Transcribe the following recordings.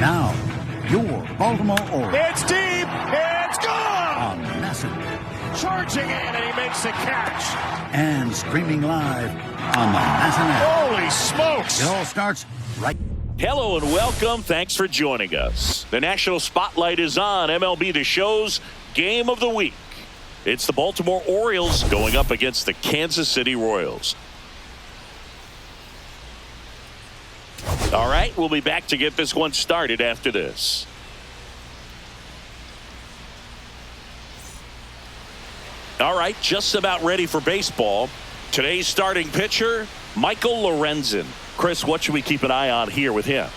Now, your Baltimore Orioles. It's deep. It's gone. On MASN. Charging in, and he makes the catch. And streaming live on the MASN app. Holy smokes. It all starts right. Hello and welcome. Thanks for joining us. The national spotlight is on MLB The Show's Game of the Week. It's the Baltimore Orioles going up against the Kansas City Royals. All right, we'll be back to get this one started after this. All right, just about ready for baseball. Today's starting pitcher, Michael Lorenzen. Chris, what should we keep an eye on here with him?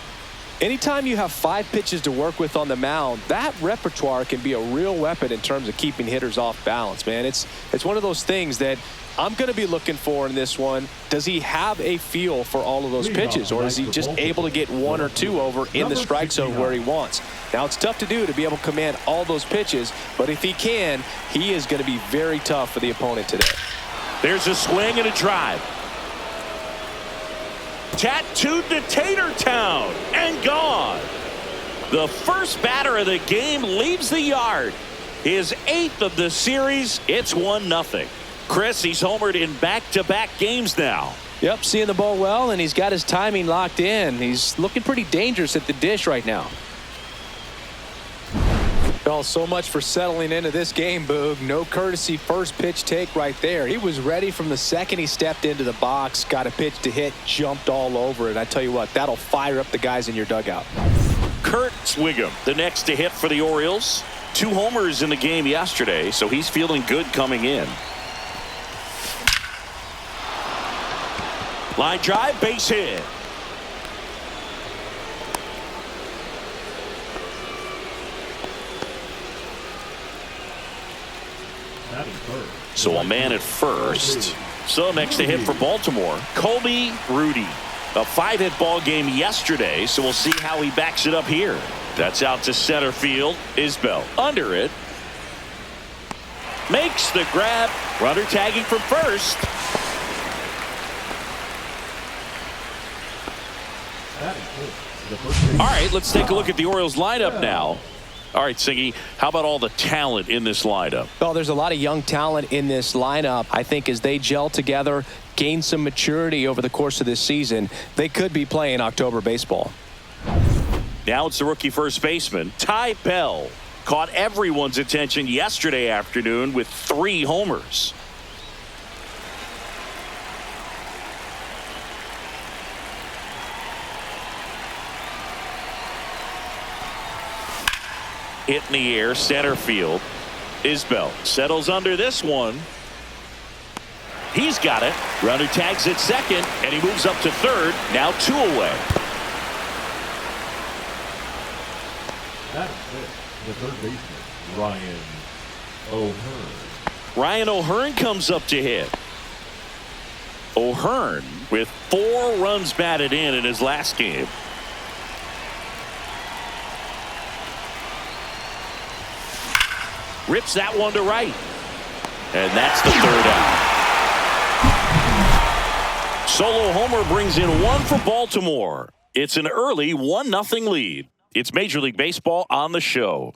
Anytime you have 5 pitches to work with on the mound, that repertoire can be a real weapon in terms of keeping hitters off balance, man. It's one of those things that I'm going to be looking for in this one. Does he have a feel for all of those pitches, or is he just able to get 1 or 2 over in the strike zone where he wants? Now, it's tough to do, to be able to command all those pitches, but if he can, he is going to be very tough for the opponent today. There's a swing and a drive. Tattooed to Tater Town and gone. The first batter of the game leaves the yard. His 8th of the series. It's 1-0. Chris, he's homered in back-to-back games now. Yep, seeing the ball well, and he's got his timing locked in. He's looking pretty dangerous at the dish right now. Well, so much for settling into this game, Boog. No courtesy first pitch take right there. He was ready from the second he stepped into the box, got a pitch to hit, jumped all over it. I tell you what, that'll fire up the guys in your dugout. Kurt Swigum, the next to hit for the Orioles. 2 homers in the game yesterday, so he's feeling good coming in. Line drive, base hit. So a man at first. So next to hit for Baltimore, Colby Rudy. A 5-hit ball game yesterday, so we'll see how he backs it up here. That's out to center field. Isbell under it. Makes the grab. Runner tagging from first. All right, let's take a look at the Orioles lineup now. All right, Siggy, how about all the talent in this lineup? Well, there's a lot of young talent in this lineup. I think as they gel together, gain some maturity over the course of this season, they could be playing October baseball. Now it's the rookie first baseman, Ty Bell. Caught everyone's attention yesterday afternoon with 3 homers. Hit in the air, center field. Isbell settles under this one. He's got it. Runner tags at second, and he moves up to third. Now 2 away. That's it. The third baseman, Ryan O'Hearn. Ryan O'Hearn comes up to hit. O'Hearn with 4 runs batted in his last game. Rips that one to right. And that's the 3rd out. Solo homer brings in 1 for Baltimore. It's an early 1-0 lead. It's Major League Baseball on the show.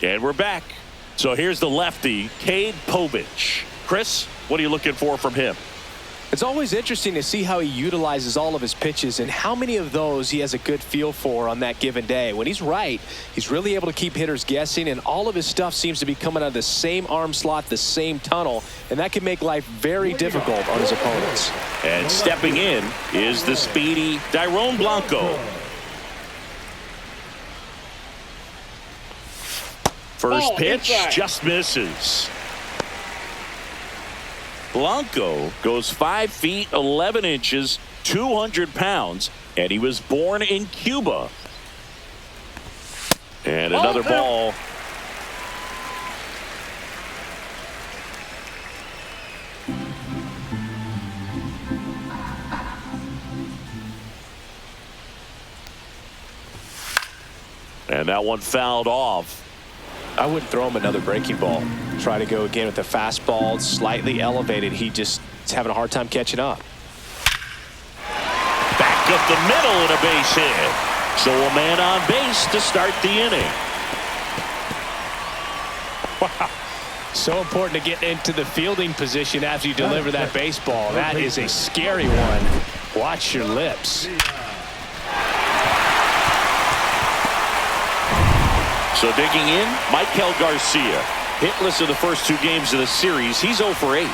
And we're back. So here's the lefty, Cade Povich. Chris, what are you looking for from him? It's always interesting to see how he utilizes all of his pitches and how many of those he has a good feel for on that given day. When he's right, he's really able to keep hitters guessing, and all of his stuff seems to be coming out of the same arm slot, the same tunnel, and that can make life very difficult on his opponents. And stepping in is the speedy Dairon Blanco. First pitch just misses. Blanco goes 5 feet 11 inches, 200 pounds, and he was born in Cuba. And another ball. And that one fouled off. I wouldn't throw him another breaking ball. Try to go again with the fastball, slightly elevated. He just is having a hard time catching up. Back up the middle and a base hit. So a man on base to start the inning. Wow. So important to get into the fielding position after you deliver that baseball. That is a scary one. Watch your lips. So digging in, Michael Garcia. Hitless in the first 2 games of the series. He's 0 for 8.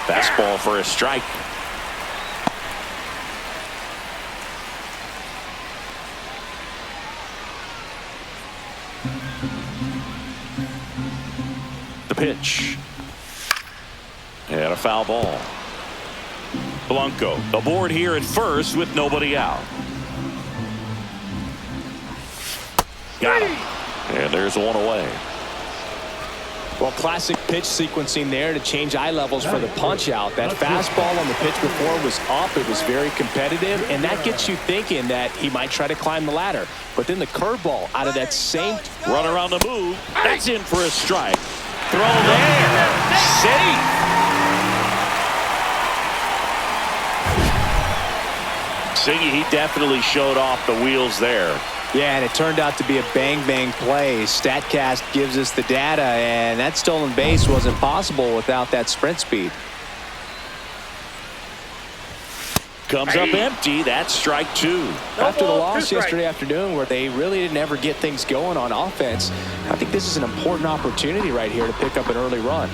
Fastball for a strike. The pitch. And a foul ball. Blanco aboard here at first with nobody out. Got him. And there's one away. Well, classic pitch sequencing there to change eye levels for the punch out. That fastball on the pitch before was up. It was very competitive, and that gets you thinking that he might try to climb the ladder. But then the curveball out of that same runner on the move. That's in for a strike. Throw there. Safe. Singy, he definitely showed off the wheels there. Yeah, and it turned out to be a bang-bang play. StatCast gives us the data, and that stolen base wasn't possible without that sprint speed. Comes up empty. That's strike 2. After the loss yesterday afternoon where they really didn't ever get things going on offense, I think this is an important opportunity right here to pick up an early run.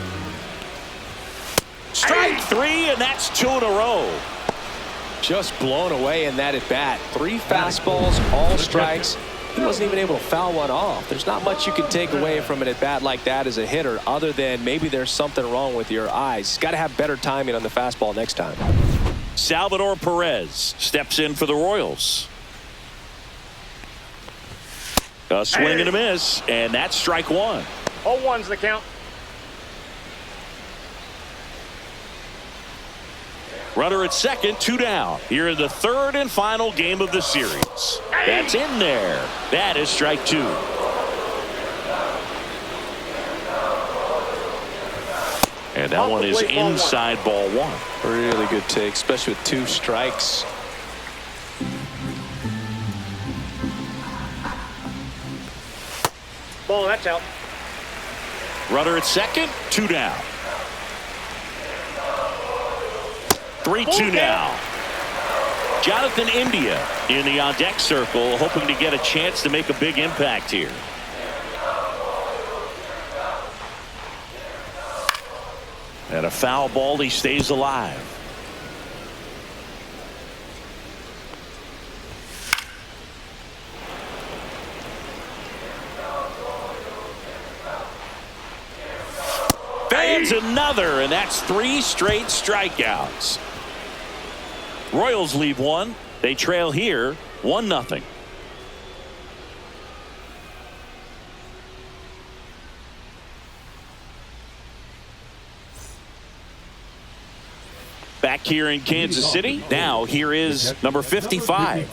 Strike 3, and that's 2 in a row. Just blown away in that at bat. 3 fastballs, all strikes. He wasn't even able to foul one off. There's not much you can take away from an at bat like that as a hitter, other than maybe there's something wrong with your eyes. Got to have better timing on the fastball next time. Salvador Perez steps in for the Royals. A swing and a miss, and that's strike 1. 0-1's the count. Runner at second, 2 down. Here in the 3rd and final game of the series. That's in there. That is strike 2. And that one is inside ball 1. Really good take, especially with 2 strikes. Ball, that's out. Runner at second, 2 down. 3-2 now. Jonathan India in the on-deck circle, hoping to get a chance to make a big impact here. And a foul ball, he stays alive. Fans another, and that's 3 straight strikeouts. Royals lead 1. They trail here 1-0. Back here in Kansas City. Now here is number 55.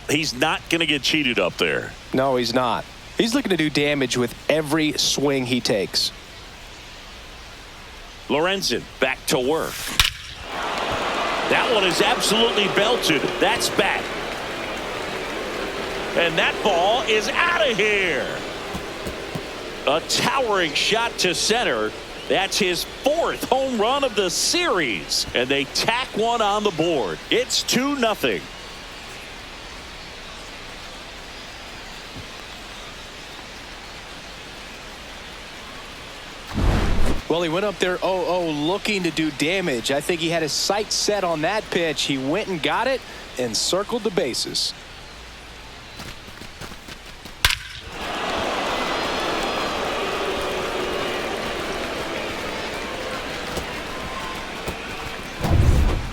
He's not going to get cheated up there. No, he's not. He's looking to do damage with every swing he takes. Lorenzen back to work. That one is absolutely belted. That's back. And that ball is out of here. A towering shot to center. That's his 4th home run of the series. And they tack one on the board. It's 2-0. Well, he went up there 0-0 looking to do damage. I think he had his sights set on that pitch. He went and got it and circled the bases.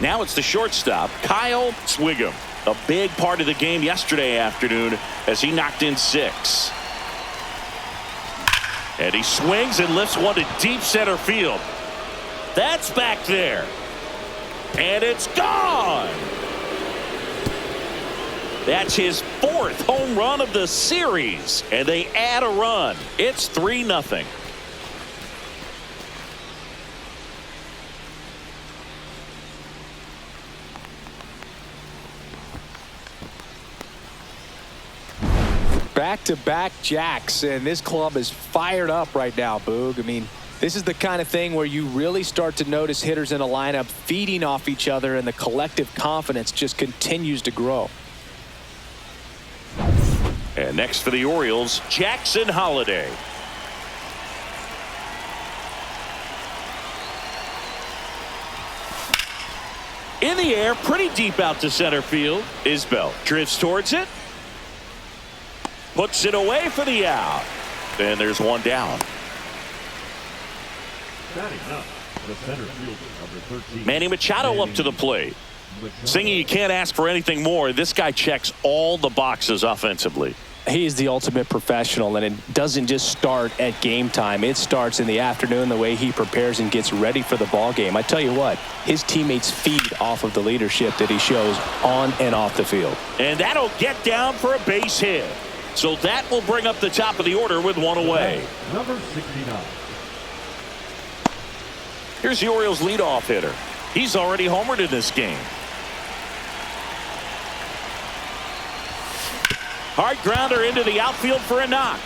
Now it's the shortstop, Kyle Swigum. A big part of the game yesterday afternoon as he knocked in 6. And he swings and lifts one to deep center field. That's back there. And it's gone. That's his 4th home run of the series, and they add a run. It's 3-0. Back-to-back jacks, and this club is fired up right now, Boog. I mean, this is the kind of thing where you really start to notice hitters in a lineup feeding off each other, and the collective confidence just continues to grow. And next for the Orioles, Jackson Holliday. In the air, pretty deep out to center field. Isbell drifts towards it. Puts it away for the out. And there's one down. Batting up, the center fielder, number 13. Manny Machado up to the plate. Singy, you can't ask for anything more. This guy checks all the boxes offensively. He is the ultimate professional, and it doesn't just start at game time. It starts in the afternoon, the way he prepares and gets ready for the ball game. I tell you what, his teammates feed off of the leadership that he shows on and off the field. And that'll get down for a base hit. So that will bring up the top of the order with one away. Number 69. Here's the Orioles leadoff hitter. He's already homered in this game. Hard grounder into the outfield for a knock.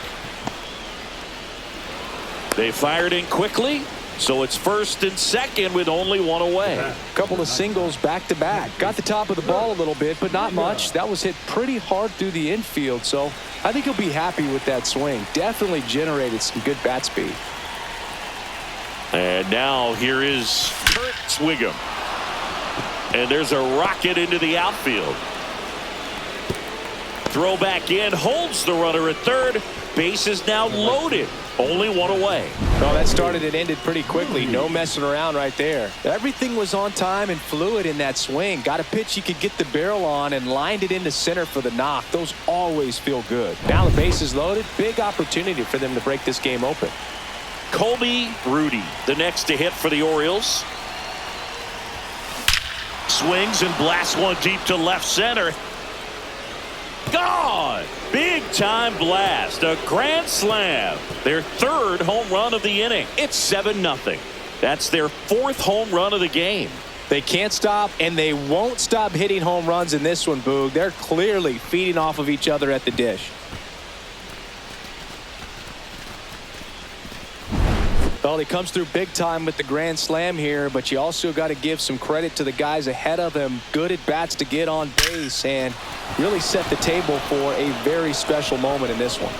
They fired in quickly, so it's 1st and 2nd with only one away. A couple of singles back-to-back. Got the top of the ball a little bit, but not much. That was hit pretty hard through the infield, so I think he'll be happy with that swing. Definitely generated some good bat speed. And now here is Kurt Swigum. And there's a rocket into the outfield. Throw back in, holds the runner at third. Base is now loaded. Only one away. Oh, that started and ended pretty quickly. No messing around right there. Everything was on time and fluid in that swing. Got a pitch he could get the barrel on and lined it into center for the knock. Those always feel good. Now the base is loaded. Big opportunity for them to break this game open. Colby Rudy, the next to hit for the Orioles. Swings and blasts one deep to left center. Gone! Big time blast. A grand slam. Their 3rd home run of the inning. It's 7-0. That's their 4th home run of the game. They can't stop, and they won't stop hitting home runs in this one, Boog. They're clearly feeding off of each other at the dish. Well, he comes through big time with the grand slam here, but you also got to give some credit to the guys ahead of him. Good at bats to get on base and really set the table for a very special moment in this one.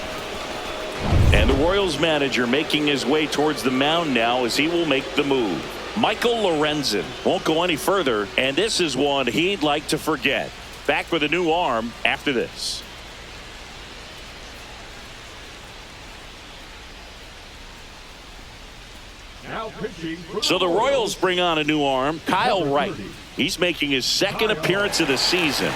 And the Royals manager making his way towards the mound now as he will make the move. Michael Lorenzen won't go any further, and this is one he'd like to forget. Back with a new arm after this. So the Royals bring on a new arm, Kyle Wright. He's making his 2nd appearance of the season.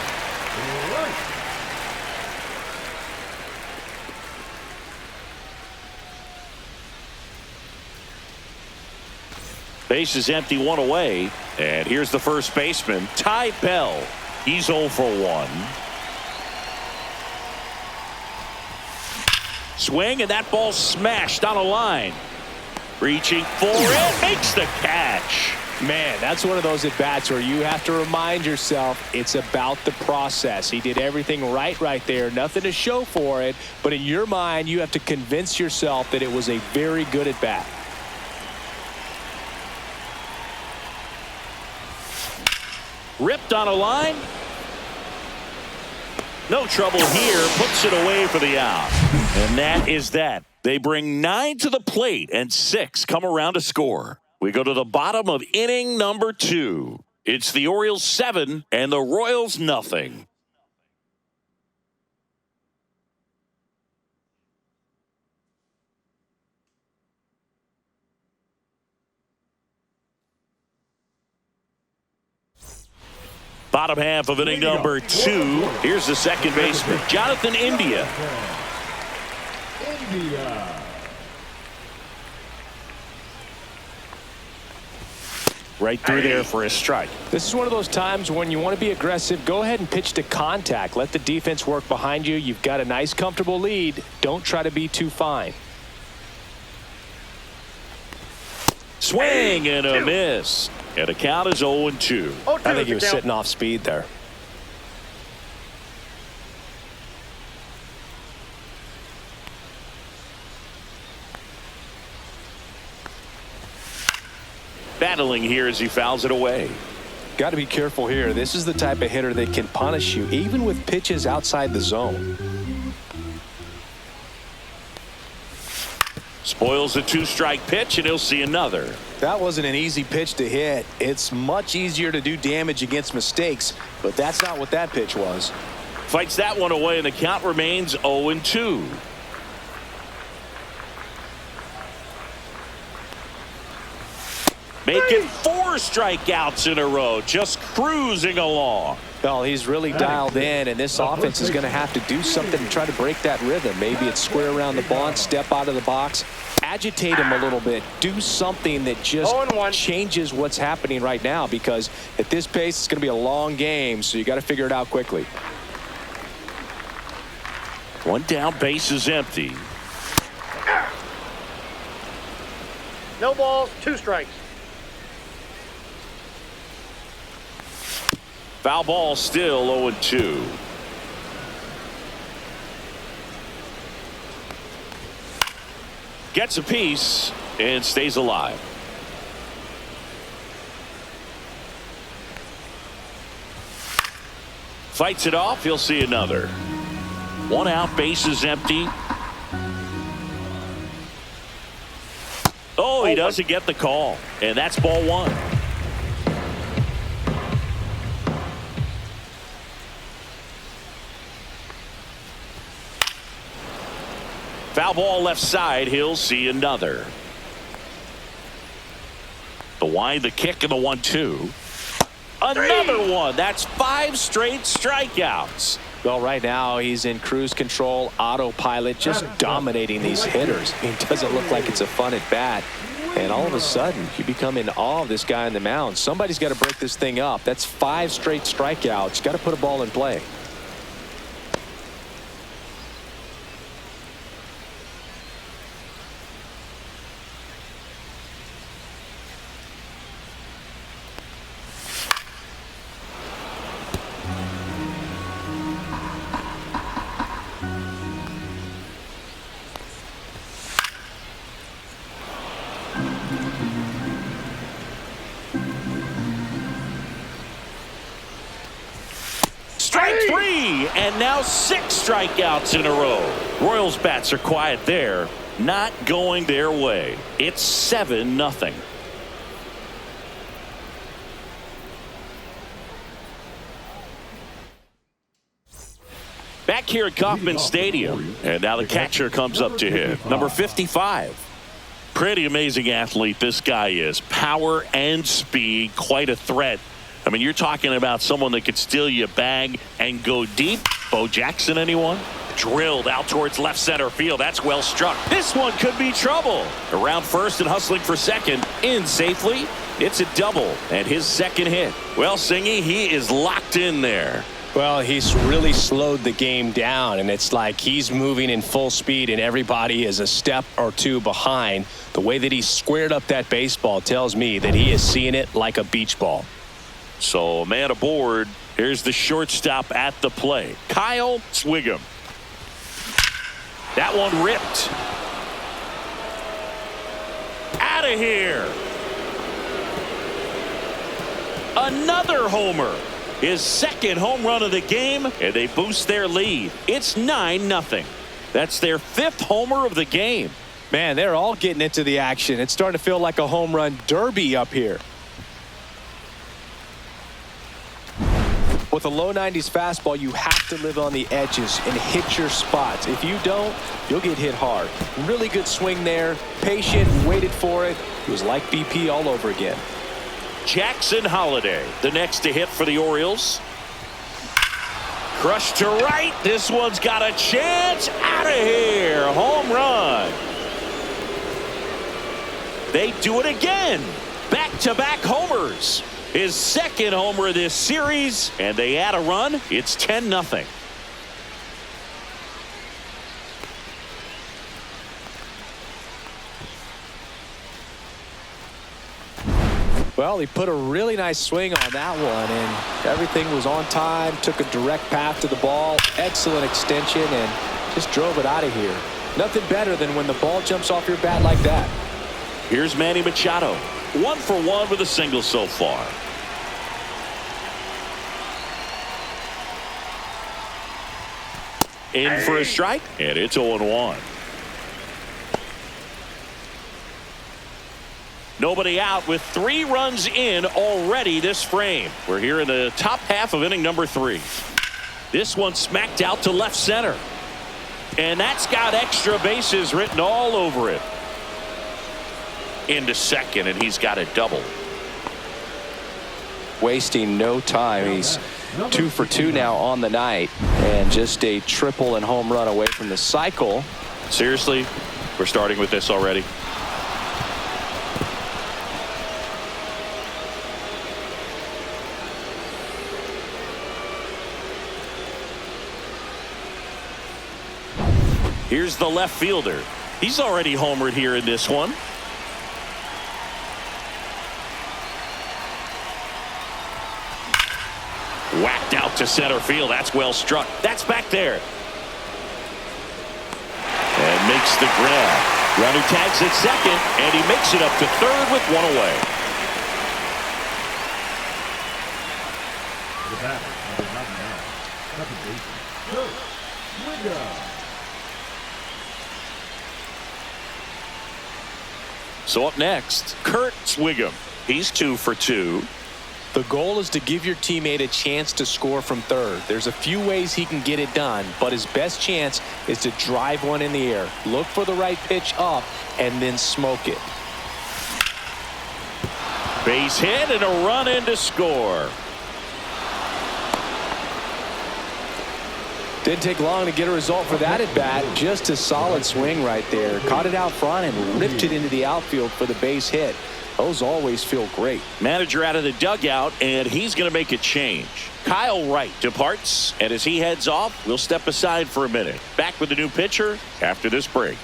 Base is empty, one away. And here's the first baseman, Ty Bell. He's 0 for 1. Swing, and that ball smashed on a line. Reaching for it, makes the catch. Man, that's one of those at-bats where you have to remind yourself it's about the process. He did everything right there. Nothing to show for it. But in your mind, you have to convince yourself that it was a very good at-bat. Ripped on a line. No trouble here. Puts it away for the out. And that is that. They bring 9 to the plate and 6 come around to score. We go to the bottom of inning number 2. It's the Orioles 7 and the Royals nothing. Bottom half of inning number 2. Here's the second baseman, Jonathan India. Right through there for a strike. This is one of those times when you want to be aggressive. Go ahead and pitch to contact. Let the defense work behind you. You've got a nice, comfortable lead. Don't try to be too fine. Swing and a miss. And the count is 0-2. I think he was sitting off speed there. Battling here as he fouls it away. Got to be careful here. This is the type of hitter that can punish you even with pitches outside the zone. Spoils a 2-strike pitch, and he'll see another. That wasn't an easy pitch to hit. It's much easier to do damage against mistakes, but that's not what that pitch was. Fights that one away, and the count remains 0-2. Making 4 strikeouts in a row, just cruising along. Well, he's really dialed in, and this offense is going to have to do something to try to break that rhythm. Maybe it's square around the bunt, step out of the box, agitate him a little bit, do something that just changes what's happening right now, because at this pace, it's going to be a long game, so you got to figure it out quickly. One down, base is empty. No balls, 2 strikes. Foul ball, still 0-2. Gets a piece and stays alive. Fights it off. He'll see another. 1 out, base is empty. Oh, he doesn't get the call, and that's ball 1. Foul ball left side. He'll see another. The wind, the kick, and the 1-2. Another one. That's 5 straight strikeouts. Well, right now he's in cruise control, autopilot, just dominating these hitters. It doesn't look like it's a fun at bat. And all of a sudden, you become in awe of this guy on the mound. Somebody's got to break this thing up. That's 5 straight strikeouts. Got to put a ball in play. Strike 3, and now 6 strikeouts in a row. Royals bats are quiet there, not going their way. It's 7-0. Back here at Kauffman Stadium, and now the catcher comes up to him, number 55. Pretty amazing athlete this guy is. Power and speed, quite a threat. I mean, you're talking about someone that could steal you a bag and go deep. Bo Jackson, anyone? Drilled out towards left center field. That's well struck. This one could be trouble. Around first and hustling for second. In safely. It's a double and his second hit. Well, Singy, he is locked in there. Well, he's really slowed the game down, and it's like he's moving in full speed and everybody is a step or 2 behind. The way that he squared up that baseball tells me that he is seeing it like a beach ball. So, man aboard. Here's the shortstop at the plate, Kyle Swigum. That one ripped. Out of here. Another homer. His second home run of the game, and they boost their lead. It's 9-0. That's their 5th homer of the game. Man, they're all getting into the action. It's starting to feel like a home run derby up here. With a low 90s fastball, you have to live on the edges and hit your spots. If you don't, you'll get hit hard. Really good swing there. Patient, waited for it. It was like BP all over again. Jackson Holiday, the next to hit for the Orioles. Crushed to right. This one's got a chance. Out of here. Home run. They do it again. Back back-to-back homers. His second homer of this series, and they add a run. It's 10-0. Well, he put a really nice swing on that one, and everything was on time. Took a direct path to the ball. Excellent extension, and just drove it out of here. Nothing better than when the ball jumps off your bat like that. Here's Manny Machado. 1 for 1 with a single so far. In for a strike, and it's 0-1. Nobody out with 3 runs in already this frame. We're here in the top half of inning number 3. This one smacked out to left center. And that's got extra bases written all over it. Into second, and he's got a double. Wasting no time. He's 2 for 2 now on the night, and just a triple and home run away from the cycle. Seriously, we're starting with this already. Here's the left fielder. He's already homered here in this one. Whacked out to center field. That's well struck. That's back there. And makes the grab. Runner tags at second, and he makes it up to third with 1 away. The batter, number 99, second baseman, Kurt Swingo. So up next, Kurt Swingo. He's 2 for 2. The goal is to give your teammate a chance to score from third. There's a few ways he can get it done, but his best chance is to drive one in the air. Look for the right pitch up and then smoke it. Base hit and a run in to score. Didn't take long to get a result for that at bat. Just a solid swing right there. Caught it out front and ripped it into the outfield for the base hit. Those always feel great. Manager out of the dugout, and he's going to make a change. Kyle Wright departs, and as he heads off, we'll step aside for a minute. Back with the new pitcher after this break.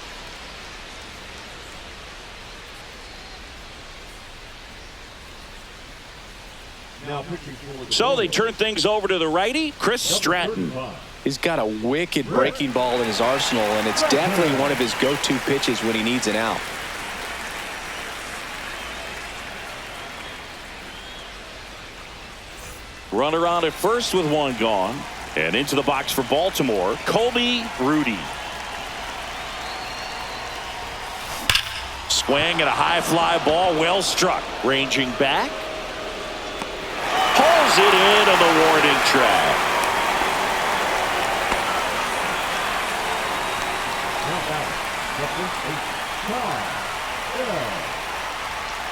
Now pitching for the So they turn things over to the righty, Chris Stratton. He's got a wicked breaking ball in his arsenal, and it's definitely one of his go-to pitches when he needs an out. Runner on at first with 1 gone. And into the box for Baltimore, Colby Rudy. Swing and a high fly ball, well struck. Ranging back. Pulls it in on the warning track.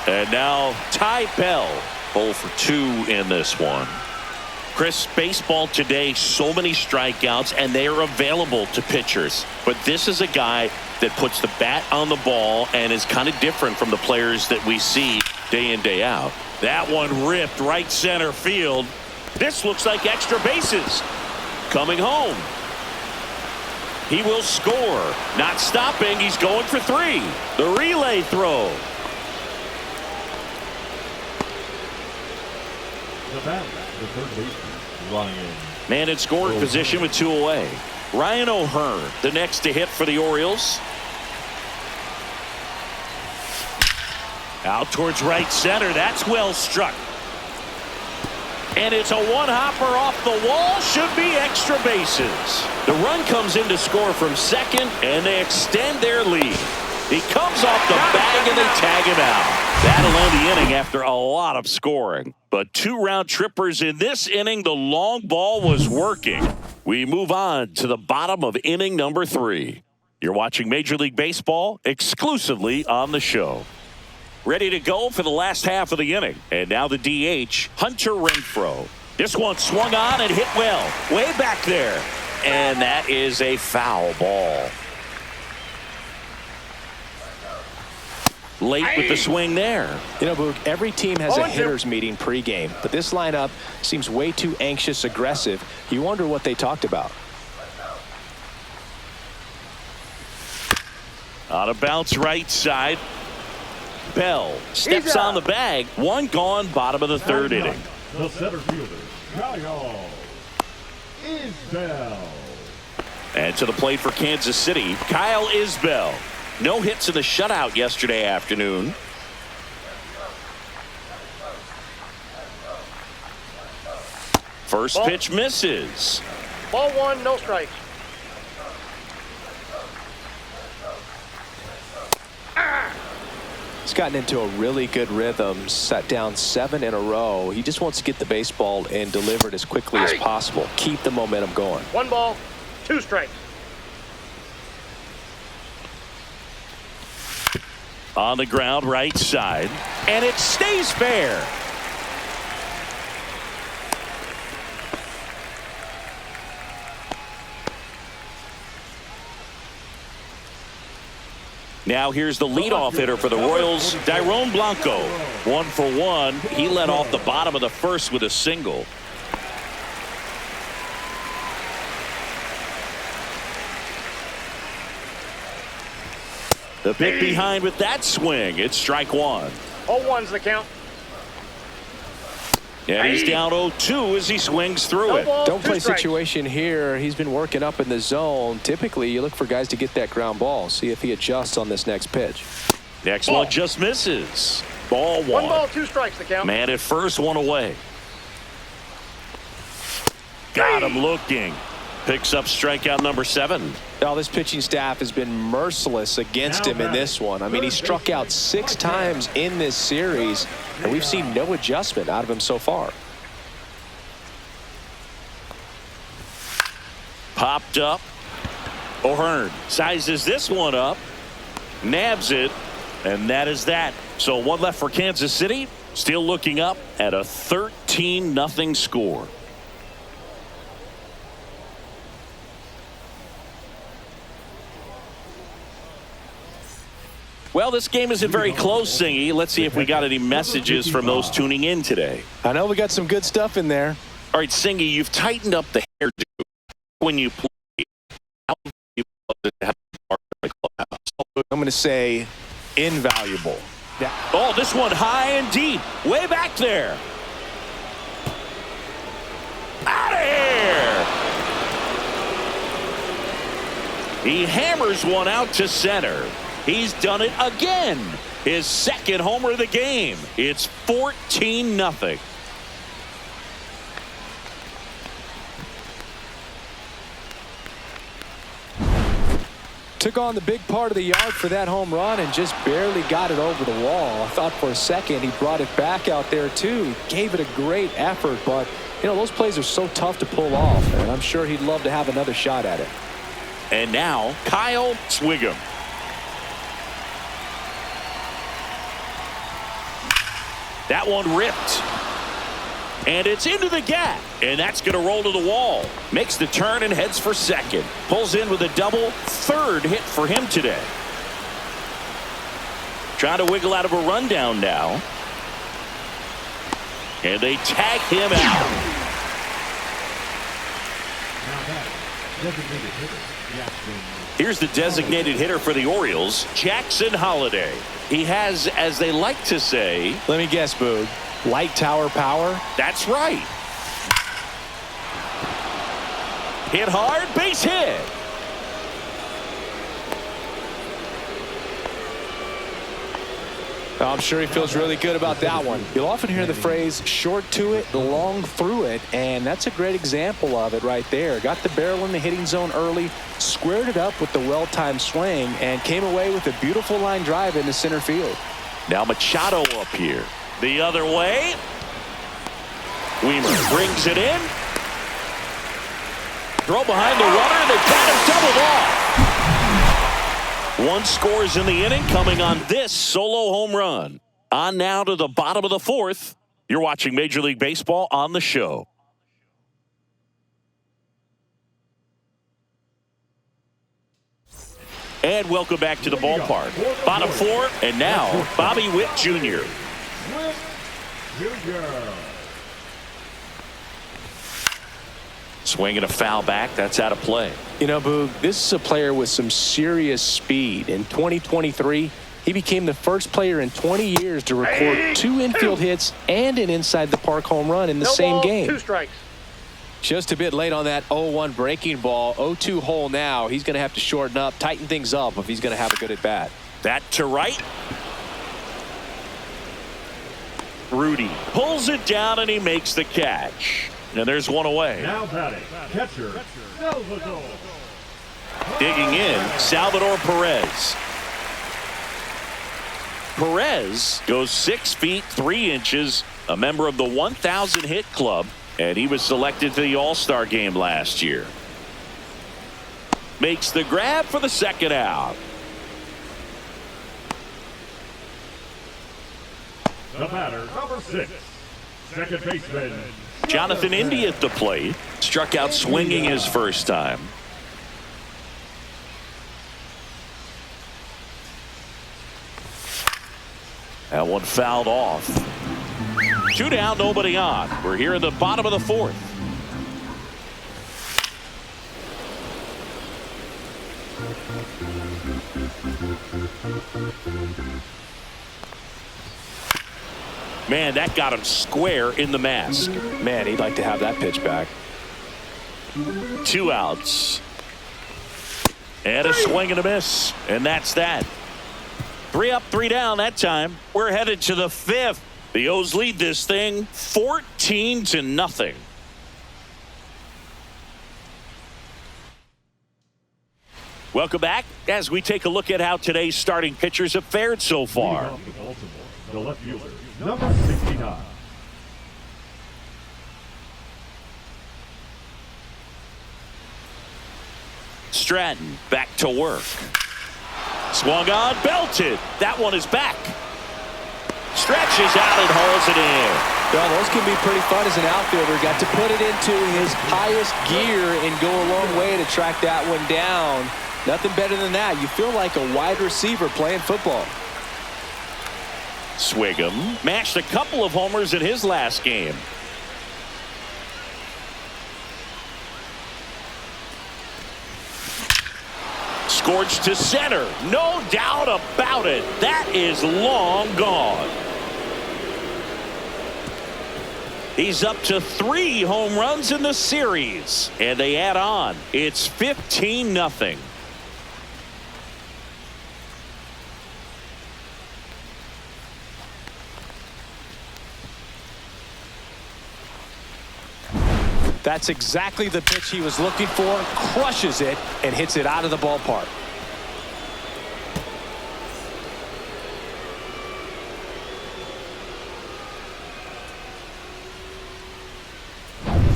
And now Ty Bell, 0 for 2 in this one. Chris, baseball today, so many strikeouts, and they are available to pitchers. But this is a guy that puts the bat on the ball and is kind of different from the players that we see day in, day out. That one ripped right center field. This looks like extra bases. Coming home. He will score. Not stopping. He's going for 3. The relay throw. The batter, the third baseman, Ryan. Man in scoring position with 2 away. Ryan O'Hearn, the next to hit for the Orioles. Out towards right center. That's well struck. And it's a one-hopper off the wall. Should be extra bases. The run comes in to score from second, and they extend their lead. He comes off the bag, and they tag him out. That'll end the inning after a lot of scoring. But 2 round trippers in this inning. The long ball was working. We move on to the bottom of inning number 3. You're watching Major League Baseball exclusively on the show. Ready to go for the last half of the inning. And now the DH, Hunter Renfroe. This one swung on and hit well. Way back there. And that is a foul ball. late with the swing there. You know, Boog, every team has a 0-2. hitters meeting pregame, but this lineup seems way too anxious, aggressive. You wonder what they talked about. On a bounce right side. Bell steps on the bag. One gone, bottom of the third inning. The center fielder, Kyle Isbell. And to the plate for Kansas City, Kyle Isbell. No hits in the shutout yesterday afternoon. First pitch misses. Ball 1, no strikes. He's gotten into a really good rhythm, sat down 7 in a row. He just wants to get the baseball and deliver it as quickly as possible. Keep the momentum going. 1 ball, 2 strikes. On the ground, right side. And it stays fair. Now here's the leadoff hitter for the Royals, Dairon Blanco. 1 for 1. He led off the bottom of the first with a single. The pick behind with that swing. It's strike 1. 0-1's the count. And he's down 0-2 as he swings through No it. ball, Don't 2 play strikes. situation here. He's been working up in the zone. Typically, you look for guys to get that ground ball. See if he adjusts on this next pitch. Next one just misses. Ball 1. 1 ball, 2 strikes the count. Man at first, 1 away. Got him looking. Picks up strikeout number 7. Now, this pitching staff has been merciless against him in this one. I mean, he struck out 6 times in this series, and we've seen no adjustment out of him so far. Popped up. O'Hearn sizes this one up. Nabs it. And that is that. So 1 left for Kansas City. Still looking up at a 13-0 score. Well, this game isn't very close, Singy. Let's see if we got any messages from those tuning in today. I know we got some good stuff in there. All right, Singy, you've tightened up the hairdo when you play. How do you have the clubhouse? I'm going to say invaluable. Oh, this one high and deep. Way back there. Out of here. He hammers one out to center. He's done it again. His second homer of the game. It's 14-0. Took on the big part of the yard for that home run and just barely got it over the wall. I thought for a second he brought it back out there too. He gave it a great effort, but you know, those plays are so tough to pull off, and I'm sure he'd love to have another shot at it. And now Kyle Swigum. That one ripped. And it's into the gap. And that's going to roll to the wall. Makes the turn and heads for second. Pulls in with a double. Third hit for him today. Trying to wiggle out of a rundown now. And they tag him out. Here's the designated hitter for the Orioles, Jackson Holliday. He has, as they like to say, let me guess, Boog, light tower power? That's right. Hit hard, base hit. I'm sure he feels really good about that one. You'll often hear the phrase short to it, long through it, and that's a great example of it right there. Got the barrel in the hitting zone early, squared it up with the well-timed swing, and came away with a beautiful line drive into center field. Now Machado up here. The other way. Weimer brings it in. Throw behind the runner. They've got him doubled off. One scores in the inning coming on this solo home run. On now to the bottom of the fourth. You're watching Major League Baseball on the show. And welcome back to the ballpark. Bottom four, and now Bobby Witt Jr. Swinging a foul back. That's out of play. You know, Boog, this is a player with some serious speed. In 2023, he became the first player in 20 years to record 2 infield hits and an inside the park home run in the same game. 2 strikes. Just a bit late on that 0-1 breaking ball. 0-2 hole now. He's going to have to shorten up, tighten things up if he's going to have a good at bat. That to right. Rudy pulls it down and he makes the catch. And there's one away. Now batting, catcher, Salvador. Digging in, Salvador Perez. Perez goes 6 feet 3 inches, a member of the 1,000 hit club, and he was selected to the All-Star game last year. Makes the grab for the second out. The batter, number 6, second baseman, Jonathan Indy at the plate. Struck out swinging his first time. That one fouled off. 2 down, nobody on. We're here in the bottom of the 4th. Man, that got him square in the mask. Man, he'd like to have that pitch back. 2 outs. And a swing and a miss. And that's that. 3 up, 3 down that time. We're headed to the 5th. The O's lead this thing 14-0. Welcome back as we take a look at how today's starting pitchers have fared so far. Leading off the Baltimore, the left fielder, number 69. Stratton back to work. Swung on, belted. That one is back. Stretches out and holds it in. Well, those can be pretty fun as an outfielder. Got to put it into his highest gear and go a long way to track that one down. Nothing better than that. You feel like a wide receiver playing football. Swigum mashed a couple of homers in his last game. Scorched to center. No doubt about it. That is long gone. He's up to 3 home runs in the series. And they add on. It's 15-0. That's exactly the pitch he was looking for. Crushes it and hits it out of the ballpark.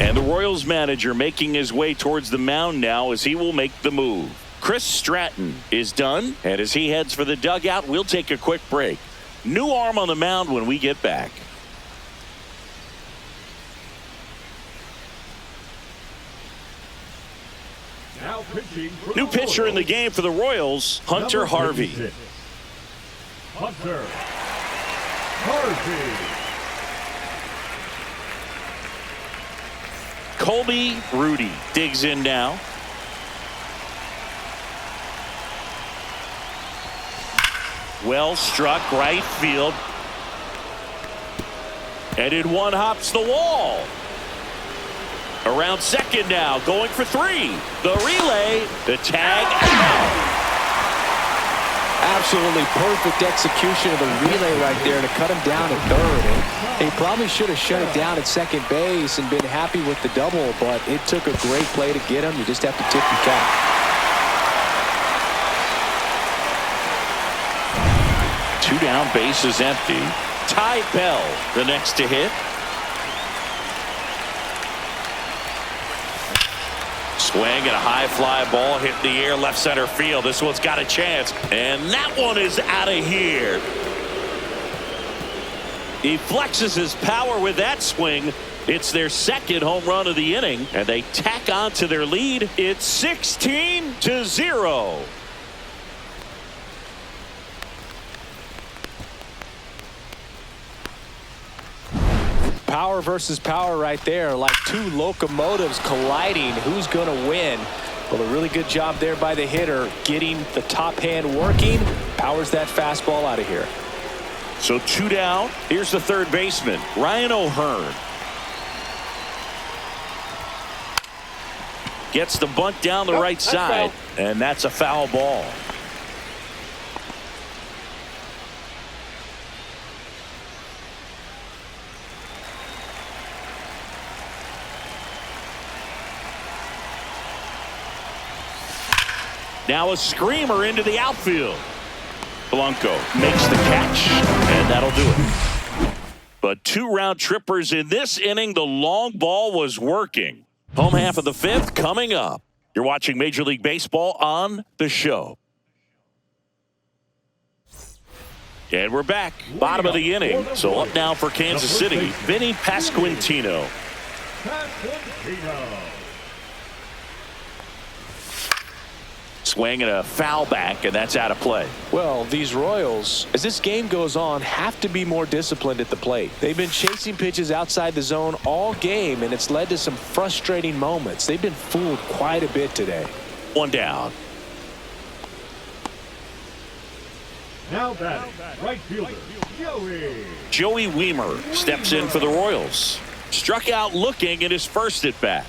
And the Royals manager making his way towards the mound now as he will make the move. Chris Stratton is done, and as he heads for the dugout, we'll take a quick break. New arm on the mound when we get back. New pitcher in the game for the Royals, Hunter Harvey. Hunter Harvey. Colby Rudy digs in now. Well struck right field. And in one hops the wall. Around second now, going for 3. The relay, the tag out. Absolutely perfect execution of the relay right there to cut him down at third. And he probably should have shut it down at second base and been happy with the double, but it took a great play to get him. You just have to tip your cap. Two down, bases empty. Ty Bell, the next to hit. Swing and a high fly ball hit the air left center field. This one's got a chance, and that one is out of here. He flexes his power with that swing. It's their second home run of the inning, and they tack on to their lead. It's 16-0. power versus power right there, like two locomotives colliding. Who's going to win? Well, a really good job there by the hitter, getting the top hand working, powers that fastball out of here. So 2 down. Here's the third baseman, Ryan O'Hearn. Gets the bunt down the right side, and that's a foul ball. Now a screamer into the outfield. Blanco makes the catch, and that'll do it. But 2 round trippers in this inning. The long ball was working. Home half of the 5th coming up. You're watching Major League Baseball on the show. And we're back. Bottom of the inning. So up now for Kansas City, Vinny Pasquantino. Swing and a foul back, and that's out of play. Well, these Royals, as this game goes on, have to be more disciplined at the plate. They've been chasing pitches outside the zone all game, and it's led to some frustrating moments. They've been fooled quite a bit today. 1 down. Now batting, right fielder, Joey Weimer steps in for the Royals. Struck out looking at his first at bat.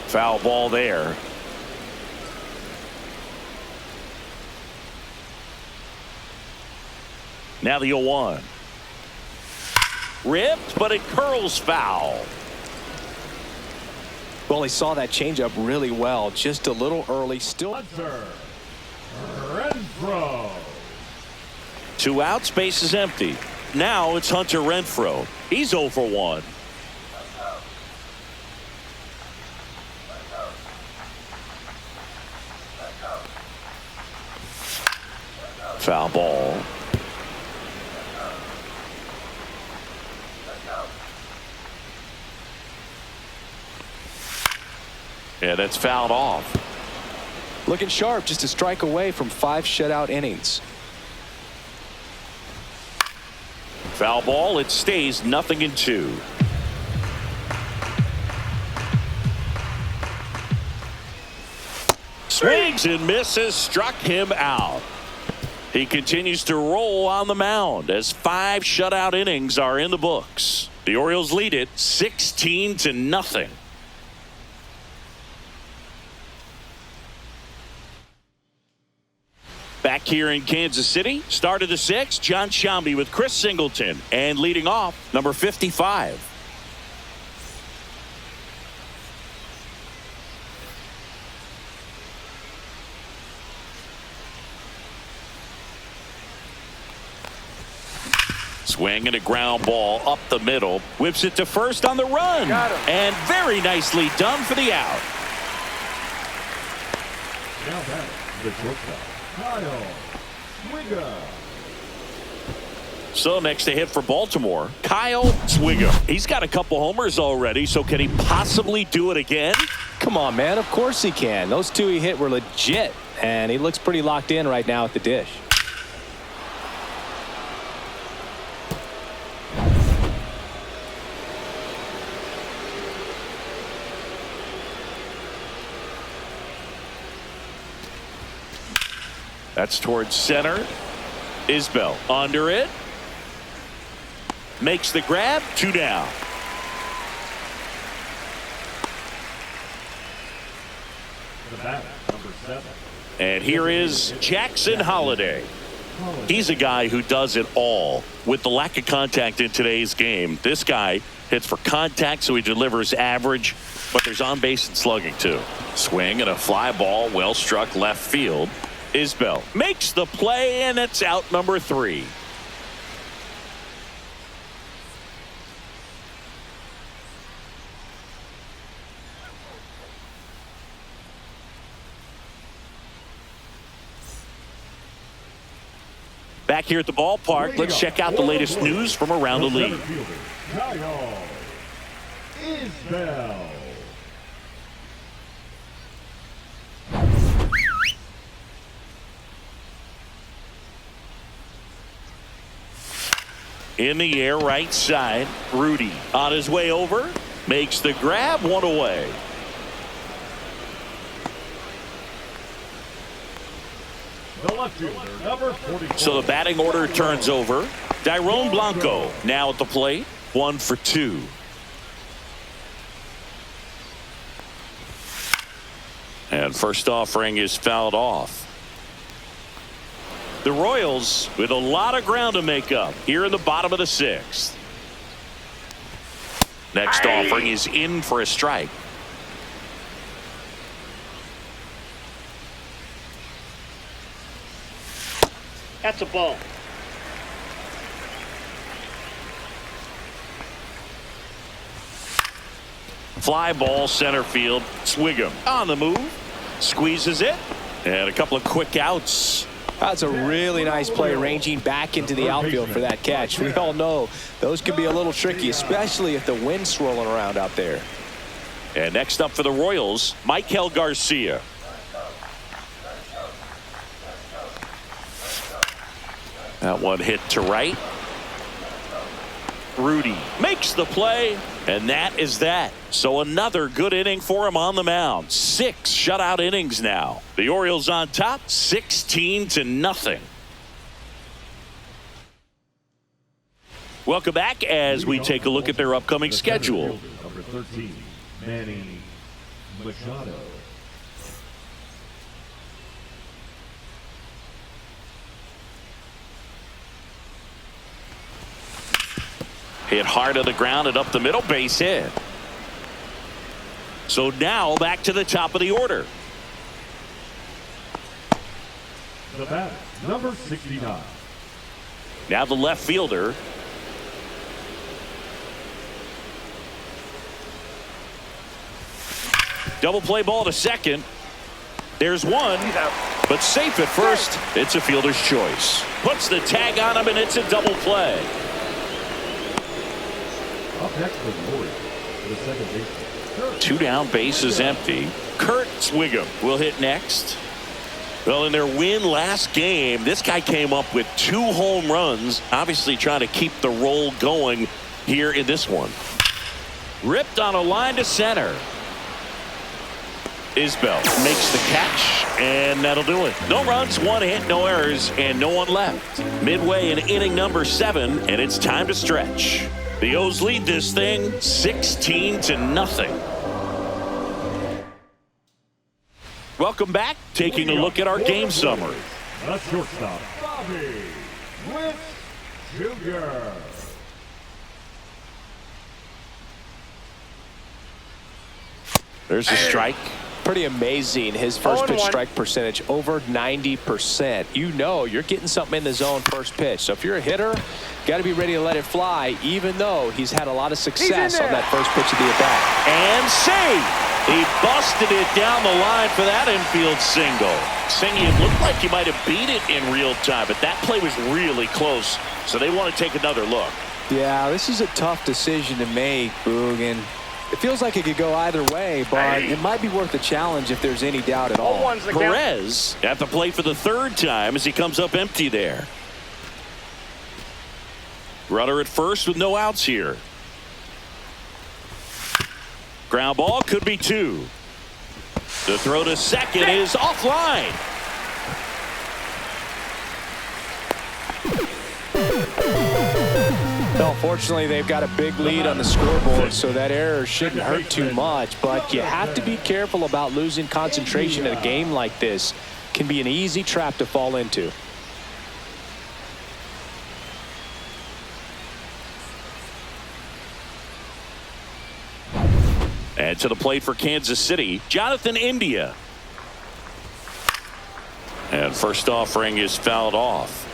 Foul ball there. Now the 0-1. Ripped, but it curls foul. Well, he saw that changeup really well, just a little early. Still. Renfroe. 2 outs, base is empty. Now it's Hunter Renfroe. He's 0 for 1. Foul ball. Yeah, that's fouled off. Looking sharp, just a strike away from 5 shutout innings. Foul ball. It stays 0-2. Swings and misses, struck him out. He continues to roll on the mound as 5 shutout innings are in the books. The Orioles lead it 16-0. Back here in Kansas City, start of the 6th, John Sciambi with Chris Singleton, and leading off, number 55. Swing and a ground ball up the middle. Whips it to first on the run. And very nicely done for the out. Now back, the shortstop, Kyle Swigger. So next to hit for Baltimore, Kyle Swigger. He's got a couple homers already, so can he possibly do it again? Come on, man. Of course he can. Those 2 he hit were legit, and he looks pretty locked in right now at the dish. That's towards center. Isbell under it. Makes the grab. 2 down. The batter, number 7. And here is Jackson Holliday. He's a guy who does it all. With the lack of contact in today's game, this guy hits for contact, so he delivers average, but there's on base and slugging too. Swing and a fly ball, well struck left field. Isbell makes the play, and it's out number 3. Back here at the ballpark, let's check out the latest news from around the league. Kyle Isbell. in the air right side. Rudy on his way over. Makes the grab, one away. The left fielder, number 44. So the batting order turns over. Dairon Blanco now at the plate. 1 for 2. And first offering is fouled off. The Royals with a lot of ground to make up here in the bottom of the 6th. Next offering is in for a strike. That's a ball. Fly ball center field. Swigum on the move. Squeezes it. And a couple of quick outs. That's a really nice play, ranging back into the outfield for that catch. We all know those can be a little tricky, especially if the wind's swirling around out there. And next up for the Royals, Michael Garcia. That one hit to right. Rudy makes the play, and that is that. So another good inning for him on the mound. 6 shutout innings now. The Orioles on top, 16-0. Welcome back as we take a look at their upcoming schedule. Number 13, Manny Machado. Hit hard to the ground and up the middle, base hit. So now back to the top of the order. The batter, number 69. Now the left fielder. Double play ball to second. There's one, but safe at first. It's a fielder's choice. Puts the tag on him, and it's a double play. Up next with Lori, the second baseman. 2 down, base is empty. Kurt Swigum will hit next. Well, in their win last game, this guy came up with 2 home runs, obviously trying to keep the roll going here in this one. Ripped on a line to center. Isbell makes the catch, and that'll do it. No runs, 1 hit, no errors, and no one left. Midway in inning number 7, and it's time to stretch. The O's lead this thing 16-0. Welcome back. Taking a look at our game summary. The shortstop, Bobby Witt Jr. There's a strike. Pretty amazing. His first pitch strike percentage over 90%. You know you're getting something in the zone first pitch. So if you're a hitter, got to be ready to let it fly, even though he's had a lot of success on that first pitch of the at-bat. And safe. He busted it down the line for that infield single. Singy, it looked like he might have beat it in real time, but that play was really close. So they want to take another look. Yeah, this is a tough decision to make, Boog, and it feels like it could go either way, but it might be worth a challenge if there's any doubt at all. Perez at the plate for the 3rd time as he comes up empty there. Runner at first with no outs here. Ground ball could be 2. The throw to second is offline. Well, fortunately, they've got a big lead on the scoreboard, so that error shouldn't hurt too much. But you have to be careful about losing concentration in a game like this. Can be an easy trap to fall into. And to the plate for Kansas City, Jonathan India. And first offering is fouled off.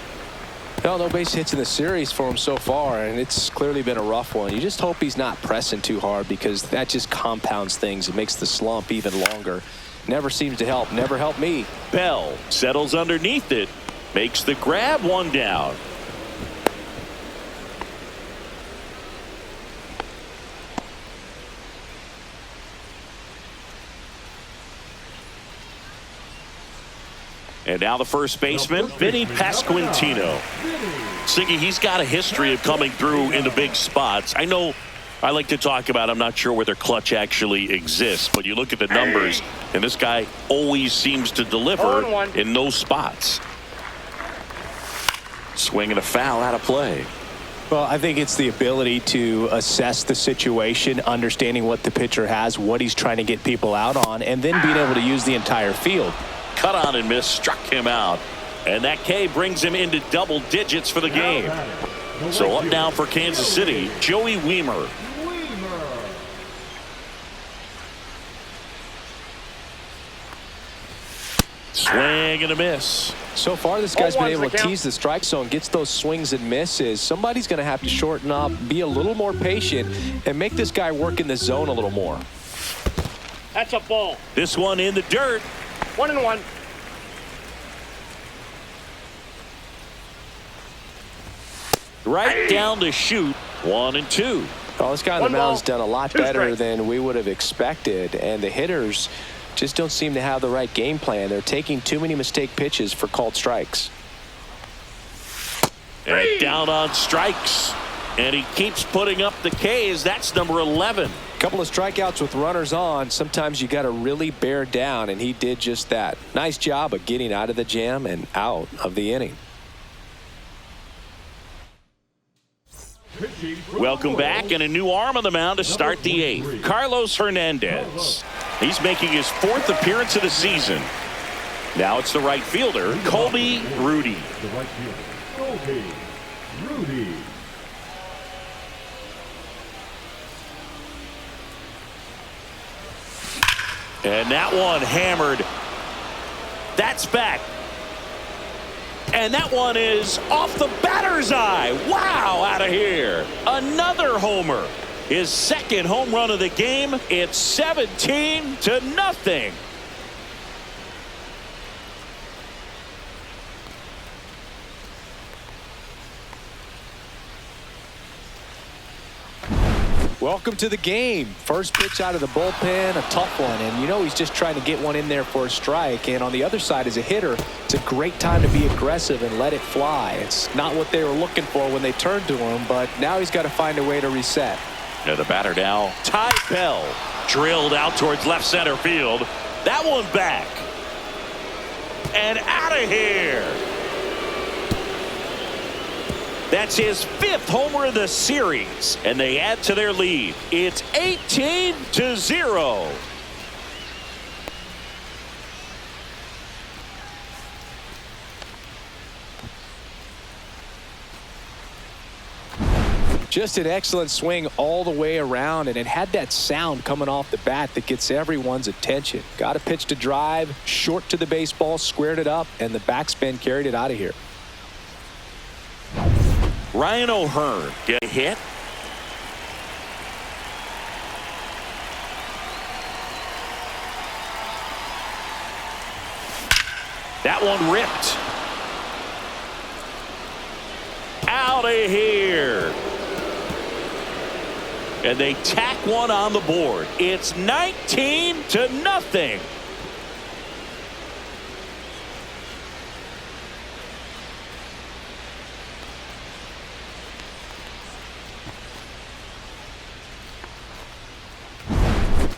Well, no base hits in the series for him so far, and it's clearly been a rough one. You just hope he's not pressing too hard, because that just compounds things. It makes the slump even longer. Never seems to help. Never helped me. Bell settles underneath it. Makes the grab, 1 down. And now the first baseman, Vinny Pasquantino. Siggy, he's got a history of coming through into big spots. I know I like to talk about, I'm not sure whether clutch actually exists, but you look at the numbers, and this guy always seems to deliver in those spots. Swing and a foul out of play. Well, I think it's the ability to assess the situation, understanding what the pitcher has, what he's trying to get people out on, and then being able to use the entire field. Cut on and miss, struck him out. And that K brings him into double digits for the game. So up now for Kansas City, Joey Wiemer. Swing and a miss. So far, this guy's been able to tease the strike zone, gets those swings and misses. Somebody's going to have to shorten up, be a little more patient, and make this guy work in the zone a little more. That's a ball. This one in the dirt. 1-1. Right down to shoot. 1-2. Well, this guy on the mound's done a lot better than we would have expected, and the hitters just don't seem to have the right game plan. They're taking too many mistake pitches for called strikes. And down on strikes. And he keeps putting up the Ks. That's number 11. A couple of strikeouts with runners on. Sometimes you got to really bear down, and he did just that. Nice job of getting out of the jam and out of the inning. Welcome back, and a new arm on the mound to start the 8th. Carlos Hernandez. He's making his 4th appearance of the season. Now it's the right fielder, Colby Rudy. The right fielder, Colby Rudy. And that one hammered. That's back. And that one is off the batter's eye. Wow, out of here. Another homer. His 2nd home run of the game. It's 17-0. Welcome to the game. First pitch out of the bullpen, a tough one, and you know he's just trying to get one in there for a strike. And on the other side, as a hitter, it's a great time to be aggressive and let it fly. It's not what they were looking for when they turned to him, but now he's got to find a way to reset. Now the batter now, Ty Bell, drilled out towards left center field. That one back. And out of here. That's his 5th homer of the series, and they add to their lead. It's 18-0. Just an excellent swing all the way around, and it had that sound coming off the bat that gets everyone's attention. Got a pitch to drive, short to the baseball, squared it up, and the backspin carried it out of here. Ryan O'Hearn get a hit. That one ripped. Out of here. And they tack one on the board. It's 19-0.